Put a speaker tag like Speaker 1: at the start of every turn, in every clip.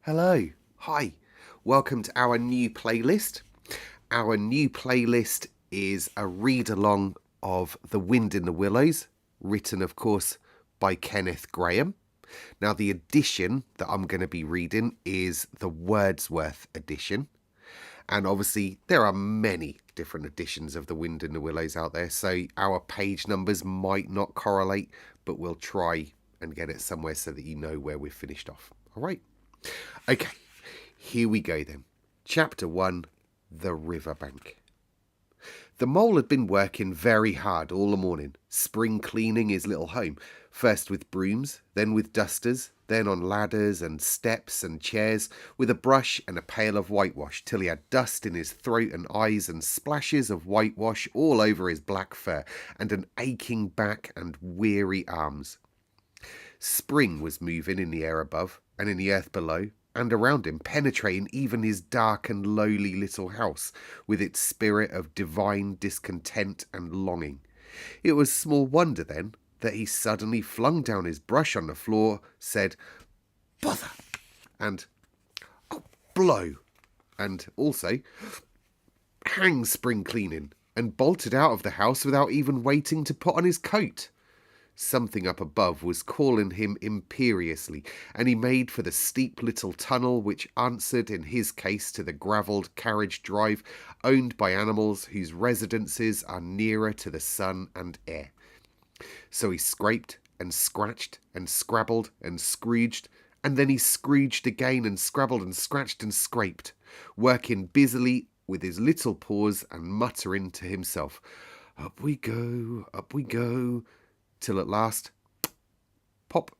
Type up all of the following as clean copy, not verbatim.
Speaker 1: Hello, hi, welcome to our new playlist. Our new playlist is a read along of The Wind in the Willows, written, of course, by Kenneth Grahame. Now, the edition that I'm going to be reading is the Wordsworth edition. And obviously, there are many different editions of The Wind in the Willows out there, so our page numbers might not correlate, but we'll try and get it somewhere so that you know where we've finished off. All right. Okay, here we go then. Chapter 1, The Riverbank. The mole had been working very hard all the morning, spring cleaning his little home, first with brooms, then with dusters, then on ladders and steps and chairs, with a brush and a pail of whitewash, till he had dust in his throat and eyes and splashes of whitewash all over his black fur, and an aching back and weary arms. Spring was moving in the air above, and in the earth below, and around him, penetrating even his dark and lowly little house, with its spirit of divine discontent and longing. It was small wonder, then, that he suddenly flung down his brush on the floor, said, "Bother!" and "Oh, blow!" and also, "Hang spring cleaning!" and bolted out of the house without even waiting to put on his coat. Something up above was calling him imperiously, and he made for the steep little tunnel which answered in his case to the gravelled carriage drive owned by animals whose residences are nearer to the sun and air. So he scraped and scratched and scrabbled and scrooged, and then he scrooged again and scrabbled and scratched and scraped, working busily with his little paws and muttering to himself, up we go, till at last, pop,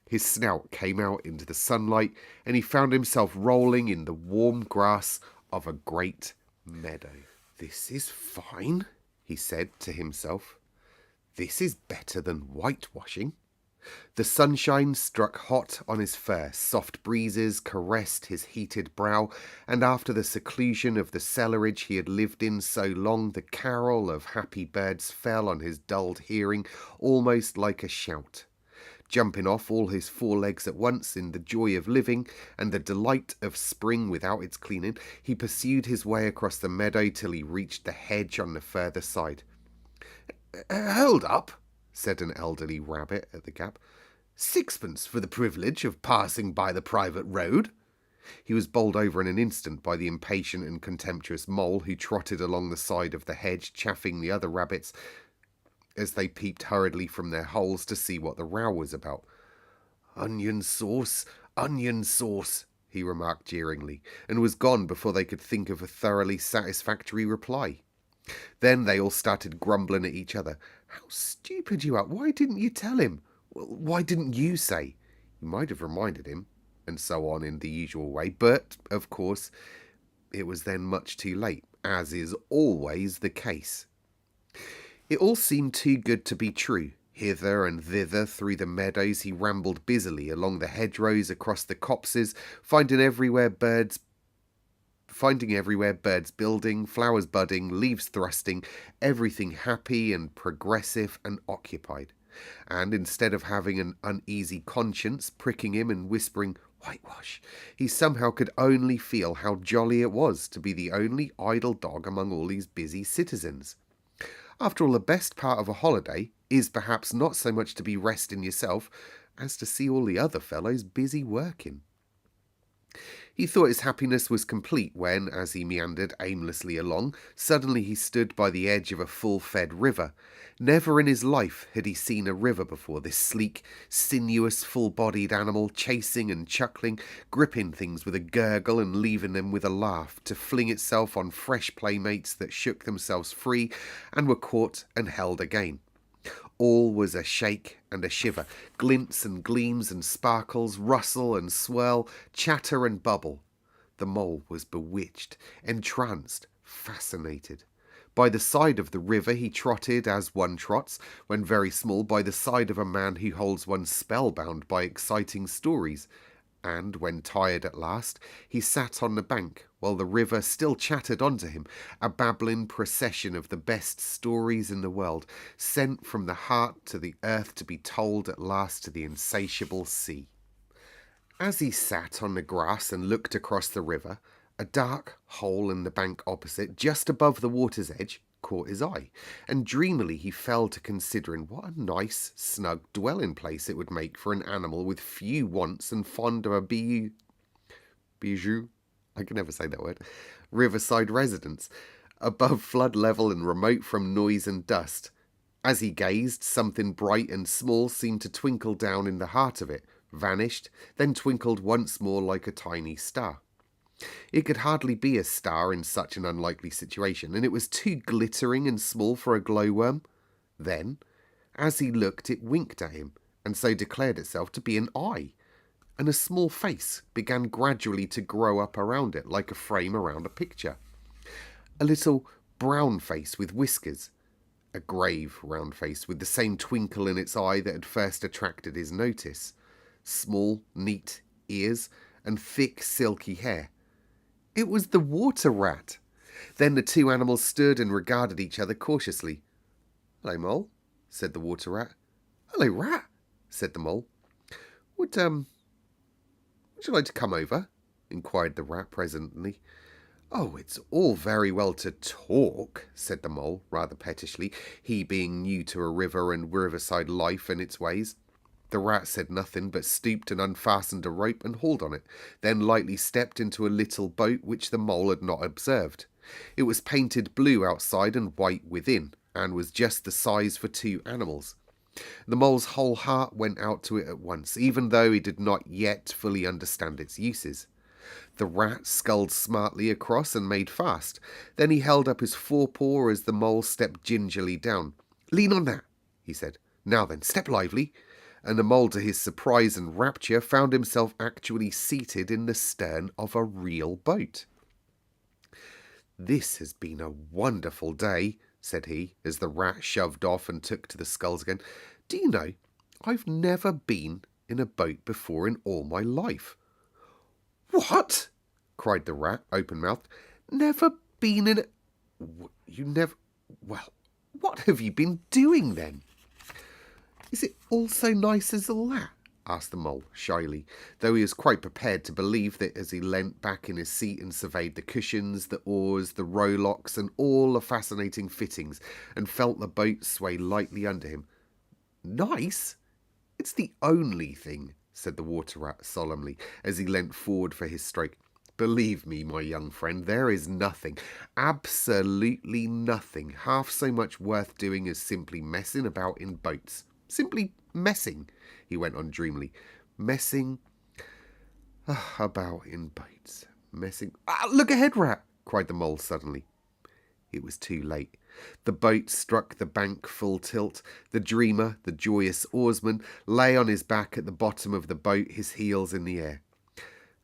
Speaker 1: his snout came out into the sunlight, and he found himself rolling in the warm grass of a great meadow. "This is fine," he said to himself. "This is better than whitewashing." The sunshine struck hot on his fur, soft breezes caressed his heated brow, and after the seclusion of the cellarage he had lived in so long, the carol of happy birds fell on his dulled hearing almost like a shout. Jumping off all his four legs at once in the joy of living and the delight of spring without its cleaning, he pursued his way across the meadow till he reached the hedge on the further side. "Hold up," said an elderly rabbit at the gap. "Sixpence for the privilege of passing by the private road." He was bowled over in an instant by the impatient and contemptuous mole, who trotted along the side of the hedge, chaffing the other rabbits as they peeped hurriedly from their holes to see what the row was about. onion sauce," he remarked jeeringly, and was gone before they could think of a thoroughly satisfactory reply. Then they all started grumbling at each other. "How stupid you are! Why didn't you tell him? Well, why didn't you say? You might have reminded him," and so on in the usual way. But, of course, it was then much too late, as is always the case. It all seemed too good to be true. Hither and thither through the meadows he rambled busily, along the hedgerows, across the copses, finding everywhere birds building, flowers budding, leaves thrusting, everything happy and progressive and occupied. And instead of having an uneasy conscience pricking him and whispering, "Whitewash," he somehow could only feel how jolly it was to be the only idle dog among all these busy citizens. After all, the best part of a holiday is perhaps not so much to be resting yourself as to see all the other fellows busy working. He thought his happiness was complete when, as he meandered aimlessly along, suddenly he stood by the edge of a full-fed river. Never in his life had he seen a river before, this sleek, sinuous, full-bodied animal, chasing and chuckling, gripping things with a gurgle and leaving them with a laugh, to fling itself on fresh playmates that shook themselves free and were caught and held again. All was a shake and a shiver, glints and gleams and sparkles, rustle and swirl, chatter and bubble. The mole was bewitched, entranced, fascinated. By the side of the river he trotted as one trots, when very small, by the side of a man who holds one spellbound by exciting stories. And, when tired at last, he sat on the bank, while the river still chattered on to him, a babbling procession of the best stories in the world, sent from the heart to the earth to be told at last to the insatiable sea. As he sat on the grass and looked across the river, a dark hole in the bank opposite, just above the water's edge, caught his eye, and dreamily he fell to considering what a nice, snug dwelling place it would make for an animal with few wants and fond of a bijou, I can never say that word, riverside residence, above flood level and remote from noise and dust. As he gazed, something bright and small seemed to twinkle down in the heart of it, vanished, then twinkled once more like a tiny star. It could hardly be a star in such an unlikely situation, and it was too glittering and small for a glowworm. Then, as he looked, it winked at him, and so declared itself to be an eye, and a small face began gradually to grow up around it like a frame around a picture. A little brown face with whiskers, a grave round face with the same twinkle in its eye that had first attracted his notice, small, neat ears, and thick, silky hair. It was the water rat. Then the two animals stood and regarded each other cautiously. "Hello, Mole," said the water rat. "Hello, Rat," said the Mole. Would you like to come over?" inquired the rat presently. "Oh, it's all very well to talk," said the Mole, rather pettishly, he being new to a river and riverside life and its ways. The rat said nothing, but stooped and unfastened a rope and hauled on it, then lightly stepped into a little boat which the Mole had not observed. It was painted blue outside and white within, and was just the size for two animals. The Mole's whole heart went out to it at once, even though he did not yet fully understand its uses. The rat sculled smartly across and made fast. Then he held up his forepaw as the Mole stepped gingerly down. "Lean on that," he said. "Now then, step lively." And the Mole, to his surprise and rapture, found himself actually seated in the stern of a real boat. "This has been a wonderful day," said he, as the rat shoved off and took to the sculls again. "Do you know, I've never been in a boat before in all my life." "What?" cried the rat, open-mouthed. "Never been in a... You never... Well, what have you been doing then?" "Is it all so nice as all that?" asked the Mole, shyly, though he was quite prepared to believe that as he leant back in his seat and surveyed the cushions, the oars, the rowlocks, and all the fascinating fittings, and felt the boat sway lightly under him. "Nice? It's the only thing," said the water rat solemnly, as he leant forward for his stroke. "Believe me, my young friend, there is nothing, absolutely nothing, half so much worth doing as simply messing about in boats. Simply messing," he went on dreamily. "Messing about in boats. Messing... Look ahead, Rat!" cried the Mole suddenly. It was too late. The boat struck the bank full tilt. The dreamer, the joyous oarsman, lay on his back at the bottom of the boat, his heels in the air.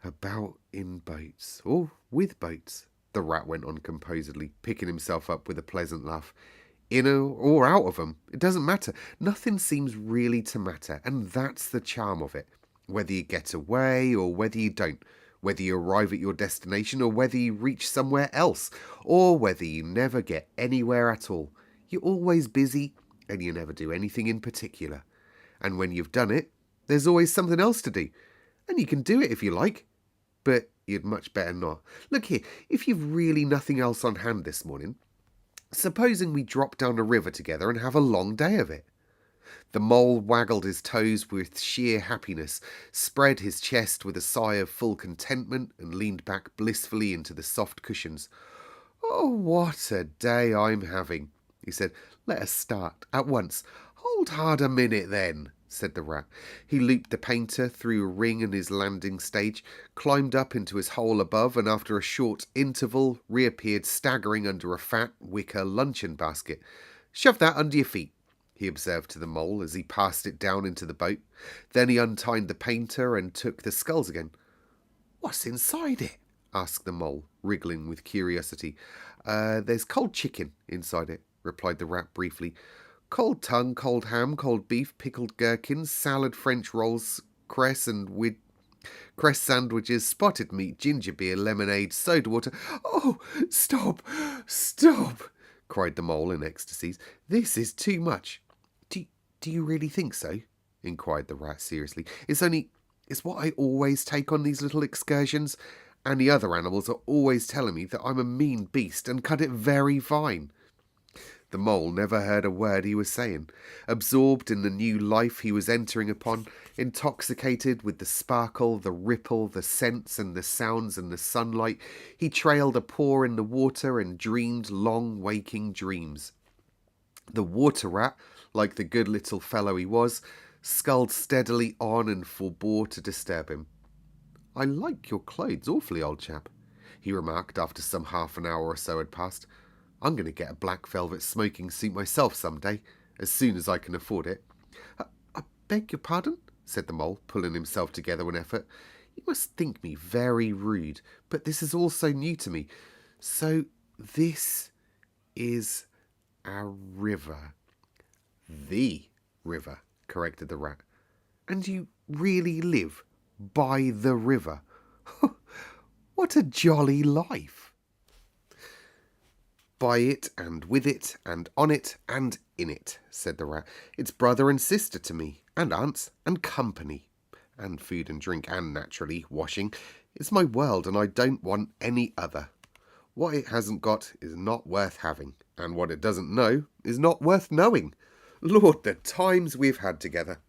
Speaker 1: "About in boats, or with boats," the rat went on composedly, picking himself up with a pleasant laugh. "In or out of 'em, it doesn't matter. Nothing seems really to matter, and that's the charm of it. Whether you get away or whether you don't, whether you arrive at your destination or whether you reach somewhere else, or whether you never get anywhere at all, you're always busy and you never do anything in particular. And when you've done it, there's always something else to do, and you can do it if you like. But you'd much better not. Look here, if you've really nothing else on hand this morning, supposing we drop down the river together and have a long day of it." The Mole waggled his toes with sheer happiness, spread his chest with a sigh of full contentment, and leaned back blissfully into the soft cushions. "Oh, what a day I'm having," he said. "Let us start at once." "Hold hard a minute then," said the rat. He looped the painter through a ring in his landing stage, climbed up into his hole above, and after a short interval reappeared staggering under a fat wicker luncheon basket. "Shove that under your feet," he observed to the Mole as he passed it down into the boat. Then he untied the painter and took the sculls again. "What's inside it?" asked the Mole, wriggling with curiosity. There's cold chicken inside it," replied the rat briefly. "Cold tongue, cold ham, cold beef, pickled gherkins, salad, French rolls, cress sandwiches, spotted meat, ginger beer, lemonade, soda water." "Oh, stop, stop!" cried the Mole in ecstasies. "This is too much." Do you really think so?" inquired the rat seriously. It's only It's what I always take on these little excursions, and the other animals are always telling me that I'm a mean beast and cut it very fine. The mole never heard a word he was saying, absorbed in the new life he was entering upon, intoxicated with the sparkle, the ripple, the scents and the sounds and the sunlight. He trailed a paw in the water and dreamed long waking dreams. The water rat, like the good little fellow he was, sculled steadily on and forbore to disturb him. "I like your clothes awfully, old chap," he remarked after some half an hour or so had passed. "I'm going to get a black velvet smoking suit myself some day, as soon as I can afford it." I beg your pardon," said the mole, pulling himself together with an effort. "You must think me very rude, but this is all so new to me. So this is a river." "The river," corrected the rat. "And you really live by the river? What a jolly life!" "By it, and with it, and on it, and in it," said the rat. "It's brother and sister to me, and aunts, and company, and food and drink, and, naturally, washing. It's my world, and I don't want any other. What it hasn't got is not worth having, and what it doesn't know is not worth knowing. Lord, the times we've had together!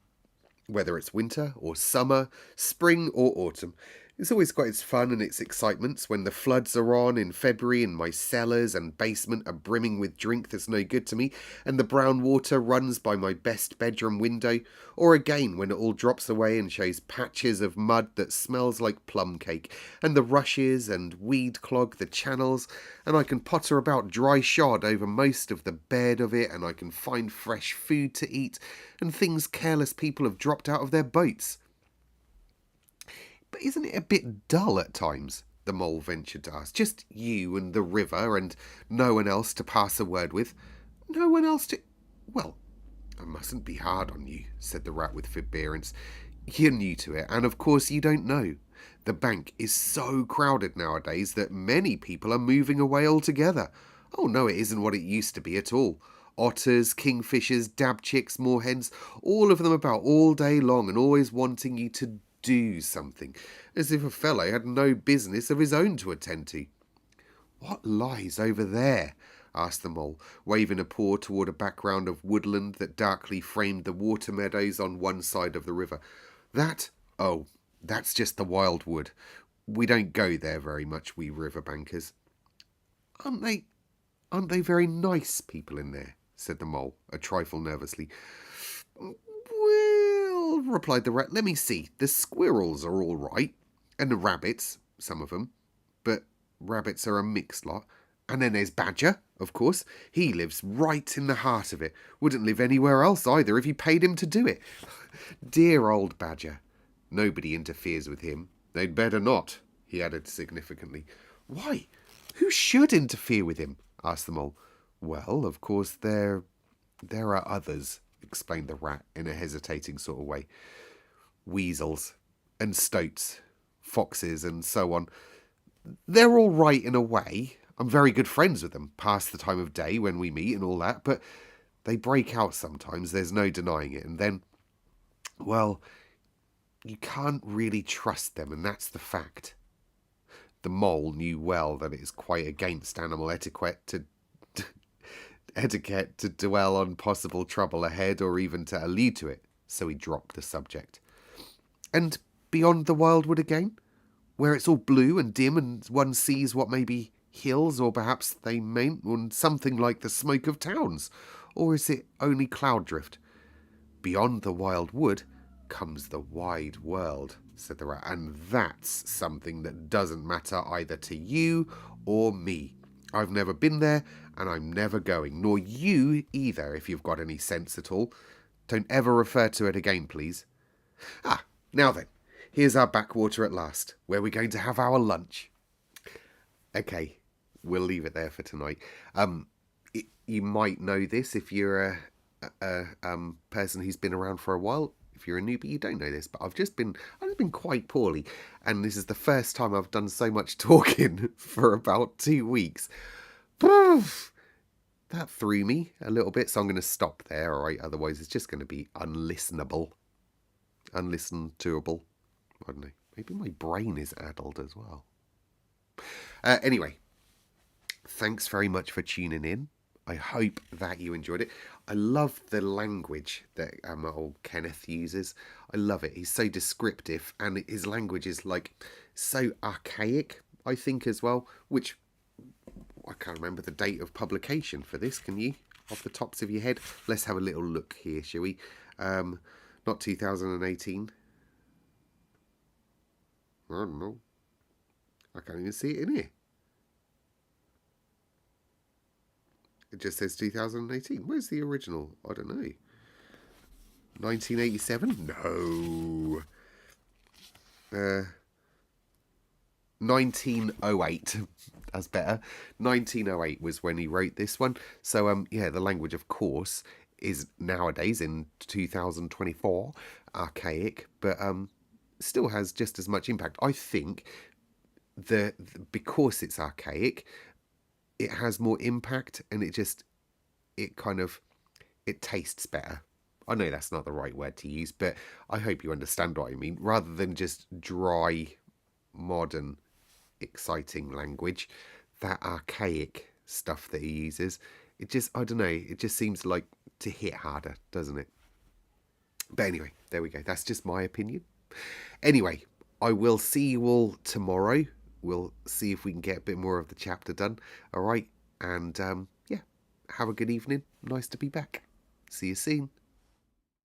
Speaker 1: Whether it's winter or summer, spring or autumn, it's always got its fun and its excitements when the floods are on in February and my cellars and basement are brimming with drink that's no good to me, and the brown water runs by my best bedroom window, or again when it all drops away and shows patches of mud that smells like plum cake, and the rushes and weed clog the channels, and I can potter about dry shod over most of the bed of it, and I can find fresh food to eat, and things careless people have dropped out of their boats." "But isn't it a bit dull at times?" the mole ventured to ask. "Just you and the river, and no one else to pass a word with." "No one else to—" "Well, I mustn't be hard on you," said the rat with forbearance. "You're new to it, and of course you don't know. The bank is so crowded nowadays that many people are moving away altogether. Oh no, it isn't what it used to be at all. Otters, kingfishers, dabchicks, moorhens, all of them about all day long and always wanting you to do something, as if a fellow had no business of his own to attend to." "What lies over there?" asked the mole, waving a paw toward a background of woodland that darkly framed the water meadows on one side of the river. "That? Oh, that's just the wild wood. We don't go there very much, we river bankers." Aren't they very nice people in there?" said the mole, a trifle nervously. "Well," replied the rat, "let me see. The squirrels are all right, and the rabbits, some of them, but rabbits are a mixed lot. And then there's Badger, of course. He lives right in the heart of it. Wouldn't live anywhere else either if you paid him to do it. Dear old Badger. Nobody interferes with him. They'd better not," he added significantly. "Why? Who should interfere with him?" asked the mole. "Well, of course, there are others," explained the rat in a hesitating sort of way. "Weasels and stoats, foxes and so on. They're all right in a way. I'm very good friends with them, past the time of day when we meet and all that, but they break out sometimes, there's no denying it, and then, well, you can't really trust them, and that's the fact." The mole knew well that it is quite against animal etiquette to dwell on possible trouble ahead or even to allude to it, so he dropped the subject. "And beyond the wildwood again, where it's all blue and dim and one sees what may be hills, or perhaps they mayn't, and something like the smoke of towns, or is it only cloud drift?" "Beyond the wild wood comes the wide world," said the rat, "and that's something that doesn't matter either to you or me. I've never been there, and I'm never going, nor you either, if you've got any sense at all. Don't ever refer to it again, please. Ah, now then, here's our backwater at last, where we're going to have our lunch." Okay, we'll leave it there for tonight. You might know this if you're a person who's been around for a while. If you're a newbie, you don't know this, but I've just been quite poorly, and this is the first time I've done so much talking for about 2 weeks. That threw me a little bit, so I'm going to stop there, alright? Otherwise, it's just going to be unlistenable. Unlisten-toable. I don't know. Maybe my brain is addled as well. Anyway, thanks very much for tuning in. I hope that you enjoyed it. I love the language that old Kenneth uses. I love it. He's so descriptive, and his language is like so archaic, I think, as well. Which I can't remember the date of publication for this. Can you, off the tops of your head? Let's have a little look here, shall we? Not 2018. I don't know. I can't even see it in here. It just says 2018. Where's the original? I don't know. 1987? No. 1908. That's better. 1908 was when he wrote this one. So, yeah, the language, of course, is nowadays in 2024 archaic, but still has just as much impact. I think because it's archaic, it has more impact, and it tastes better. I know that's not the right word to use, but I hope you understand what I mean. Rather than just dry, modern, exciting language, that archaic stuff that he uses, I don't know, it just seems like to hit harder, doesn't it? But anyway, there we go. That's just my opinion. Anyway, I will see you all tomorrow. We'll see if we can get a bit more of the chapter done. All right. And yeah, have a good evening. Nice to be back. See you soon.